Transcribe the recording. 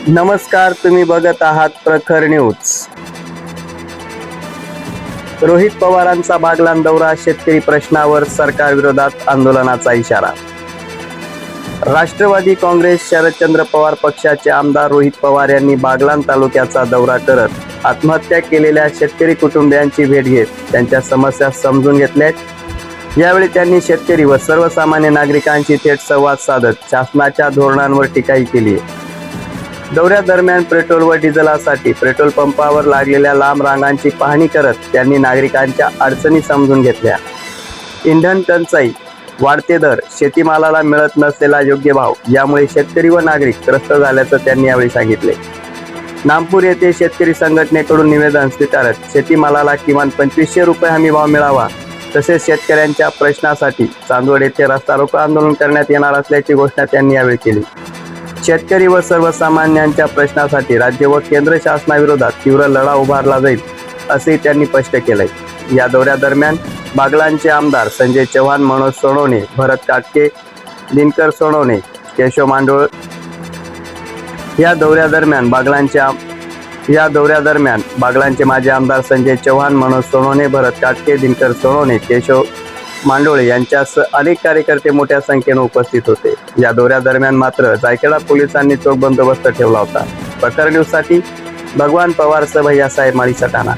नमस्कार, तुम्ही बघत आहात प्रखर न्यूज। रोहित पवारांचा बागलाण दौरा, शेतकरी प्रश्नावर सरकार विरोधात आंदोलनाचा इशारा। राष्ट्रवादी काँग्रेस शरदचंद्र पवार पक्षाचे आमदार रोहित पवार यांनी बागलाण तालुक्याचा दौरा करत आत्महत्या केलेल्या शेतकरी कुटुंबियांची भेट घेत त्यांच्या समस्या समजून घेतल्या। यावेळी त्यांनी शेतकरी व सर्वसामान्य नागरिकांशी थेट संवाद साधत शासनाच्या धोरणांवर टीकाही केली। दौऱ्यादरम्यान पेट्रोल व डिझेलसाठी पेट्रोल पंपावर लागलेल्या लांब रांगांची पाहणी करत त्यांनी नागरिकांच्या अडचणी समजून घेतल्या। इंधन टंचाई, वाढते दर, शेतीमालाला मिळत नसलेला योग्य भाव यामुळे शेतकरी व नागरिक त्रस्त झाल्याचं त्यांनी यावेळी सांगितले। नामपूर येथे शेतकरी संघटनेकडून निवेदन स्वीकारत शेतीमालाला किमान 2500 रुपये हमी भाव मिळावा, तसेच शेतकऱ्यांच्या प्रश्नासाठी चांदवड येथे रस्ता रोको आंदोलन करण्यात येणार असल्याची घोषणा त्यांनी यावेळी केली। शेतकरी व सर्वसामान्यांच्या प्रश्नासाठी राज्य व केंद्र शासनाविरोधात तीव्र लढा उभारला जाईल असे त्यांनी स्पष्ट केले। या दौऱ्यादरम्यान बागलाणचे आमदार संजय चव्हाण, मनोज सोनवणे, भरत काटके, दिनकर सोनवणे, केशव मांडोळ या दौऱ्यादरम्यान बागलाणचे माजी आमदार संजय चव्हाण, मनोज सोनवणे, भरत काटके, दिनकर सोनवणे, केशव मांडोळे यांच्यासह अनेक कार्यकर्ते मोठ्या संख्येने उपस्थित होते। या दौऱ्यादरम्यान मात्र जायखेडा पोलिसांनी चोख बंदोबस्त ठेवला होता। प्रखर न्यूजसाठी भगवान पवार सह भैयासाहेब माळी सटाणा।